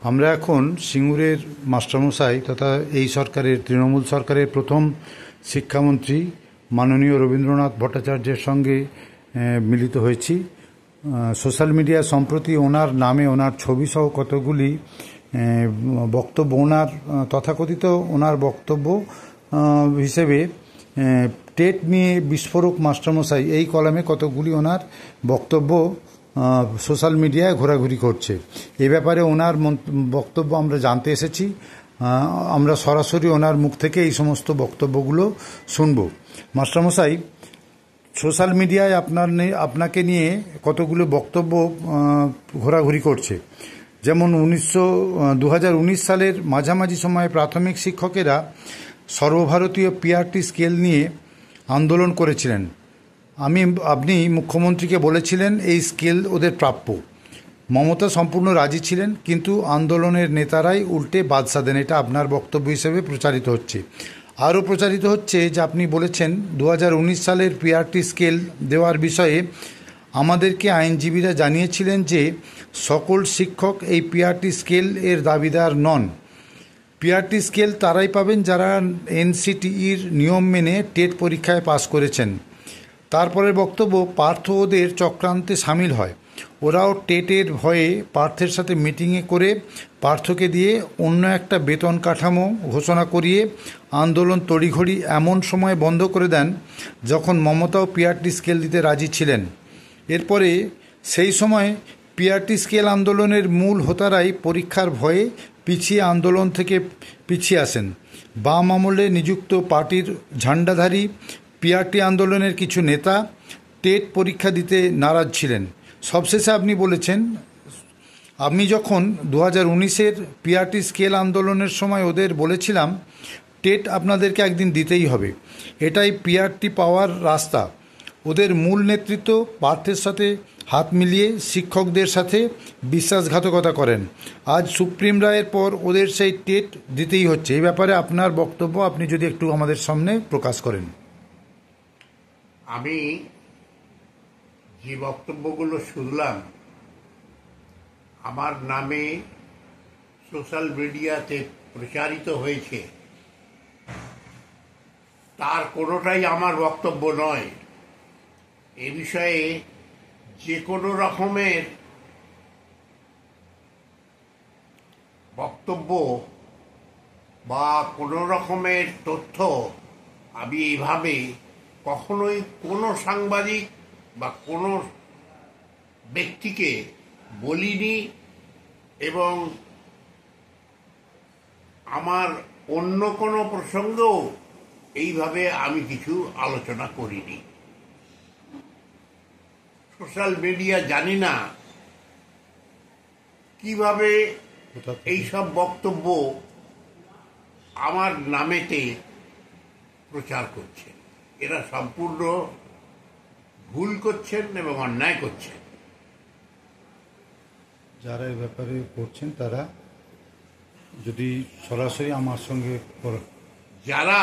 আমরা এখন সিঙ্গুরের মাস্টারমশাই তথা এই সরকারের তৃণমূল সরকারের প্রথম শিক্ষামন্ত্রী মাননীয় রবীন্দ্রনাথ ভট্টাচার্যের সঙ্গে মিলিত হয়েছি। সোশ্যাল মিডিয়ায় সম্প্রতি ওনার নামে ওনার ছবিসহ কতগুলি বক্তব্য, ওনার তথাকথিত ওনার বক্তব্য হিসেবে টেট নিয়ে বিস্ফোরক মাস্টারমশাই এই কলামে কতগুলি ওনার বক্তব্য সোশ্যাল মিডিয়ায় ঘোরাঘুরি করছে। এ ব্যাপারে ওনার বক্তব্য আমরা জানতে এসেছি। আমরা সরাসরি ওনার মুখ থেকে এই সমস্ত বক্তব্যগুলো শুনব। মাস্টারমশাই, সোশ্যাল মিডিয়ায় আপনাকে নিয়ে কতগুলো বক্তব্য ঘোরাঘুরি করছে। যেমন 2019 সালের মাঝামাঝি সময়ে প্রাথমিক শিক্ষকেরা সর্বভারতীয় পিআরটি স্কেল নিয়ে আন্দোলন করেছিলেন। আপনি মুখ্যমন্ত্রীকে বলেছিলেন এই স্কেল ওদের প্রাপ্য। মমতা সম্পূর্ণ রাজি ছিলেন, কিন্তু আন্দোলনের নেতারাই উল্টে বাদশা দেন। এটা আপনার বক্তব্য হিসেবে প্রচারিত হচ্ছে। আরও প্রচারিত হচ্ছে যে আপনি বলেছেন 2019 সালের পিআরটি স্কেল দেওয়ার বিষয়ে আমাদেরকে আইনজীবীরা জানিয়েছিলেন যে সকল শিক্ষক এই পিআরটি স্কেল এর দাবিদার নন। পিআরটি স্কেল তারাই পাবেন যারা এনসিটিইর নিয়ম মেনে টেট পরীক্ষায় পাশ করেছেন। তারপরের বক্তব্য, পার্থ ওদের চক্রান্তে সামিল হয়। ওরাও টেটের ভয়ে পার্থের সাথে মিটিংয়ে করে পার্থকে দিয়ে অন্য একটা বেতন কাঠামো ঘোষণা করিয়ে আন্দোলন তড়িঘড়ি এমন সময় বন্ধ করে দেন যখন মমতাও পিআরটি স্কেল দিতে রাজি ছিলেন। এরপরে সেই সময় পিআরটি স্কেল আন্দোলনের মূল হোতারাই পরীক্ষার ভয়ে আন্দোলন থেকে পিছিয়ে আসেন। বাম আমলে নিযুক্ত পার্টির ঝান্ডাধারী পিআরটি আন্দোলনের কিছু নেতা টেট পরীক্ষা দিতে নারাজ ছিলেন। সবশেষে আপনি বলেছেন, আমি যখন 2019-এর পিআরটি স্কেল আন্দোলনের সময় ওদের বলেছিলাম টেট আপনাদেরকে একদিন দিতেই হবে, এটাই পিআরটি পাওয়ার রাস্তা। ওদের মূল নেতৃত্ব পার্থের সাথে হাত মিলিয়ে শিক্ষকদের সাথে বিশ্বাসঘাতকতা করেন। আজ সুপ্রিম রায়ের পর ওদের সেই টেট দিতেই হচ্ছে। এই ব্যাপারে আপনার বক্তব্য আপনি যদি একটু আমাদের সামনে প্রকাশ করেন। আমি যে বক্তব্যগুলো শুনলাম আমার নামে সোশ্যাল মিডিয়াতে প্রচারিত হয়েছে, তার কোনোটাই আমার বক্তব্য নয়। এ বিষয়ে যে কোনো রকমের বক্তব্য বা কোনো রকমের তথ্য আমি এইভাবে কখনোই কোনো সাংবাদিক বা কোনো ব্যক্তিকে বলিনি, এবং আমার অন্য কোনো প্রসঙ্গেও এইভাবে আমি কিছু আলোচনা করিনি। সোশ্যাল মিডিয়া জানি না কিভাবে এইসব বক্তব্য আমার নামেতে প্রচার করছে। এরা সম্পূর্ণ ভুল করছেন এবং অন্যায় করছেন। যারা এই ব্যাপারে করছেন তারা যদি সরাসরি আমার সঙ্গে, যারা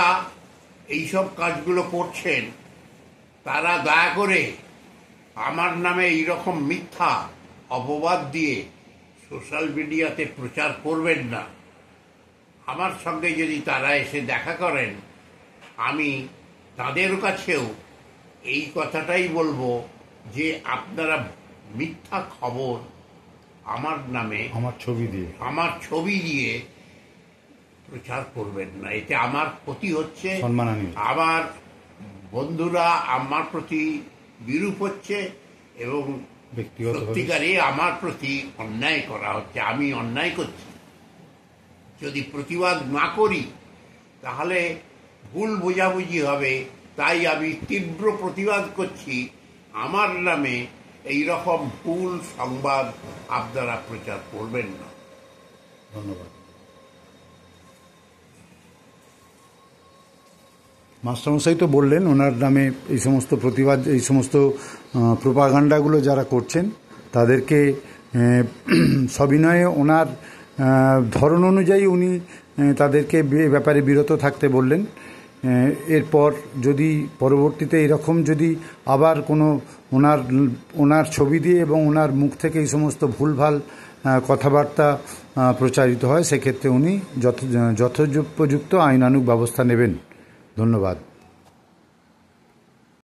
এইসব কাজগুলো করছেন তারা দয়া করে আমার নামে এইরকম মিথ্যা অপবাদ দিয়ে সোশ্যাল মিডিয়াতে প্রচার করবেন না। আমার সঙ্গে যদি তারা এসে দেখা করেন, আমি তাদের কাছেও এই কথাটাই বলবো যে আপনারা মিথ্যা খবর আমার নামে আমার ছবি দিয়ে প্রচার করবেন না। এতে আমার ক্ষতি হচ্ছে, আমার বন্ধুরা আমার প্রতি বিরূপ হচ্ছে এবং সত্যিকারে আমার প্রতি অন্যায় করা হচ্ছে। আমি অন্যায় করছি, যদি প্রতিবাদ না করি তাহলে ভুল বোঝাবুঝি হবে। তাই আমি তীব্র প্রতিবাদ করছি, আমার নামে এই রকম ভুল সংবাদ আপনারা প্রচার করবেন না। ধন্যবাদ। মাস্টারমশাই তো বললেন ওনার নামে এই সমস্ত প্রতিবাদ, এই সমস্ত প্রোপাগান্ডাগুলো যারা করছেন তাদেরকে সবিনয়ে ওনার ধরন অনুযায়ী উনি তাদেরকে ব্যাপারে বিরত থাকতে বললেন। এরপর যদি পরবর্তীতে এরকম যদি আবার কোনো ওনার ছবি দিয়ে এবং ওনার মুখ থেকে এই সমস্ত ভুলভাল কথাবার্তা প্রচারিত হয় সেক্ষেত্রে উনি যথোপযুক্ত আইনানুগ ব্যবস্থা নেবেন। ধন্যবাদ।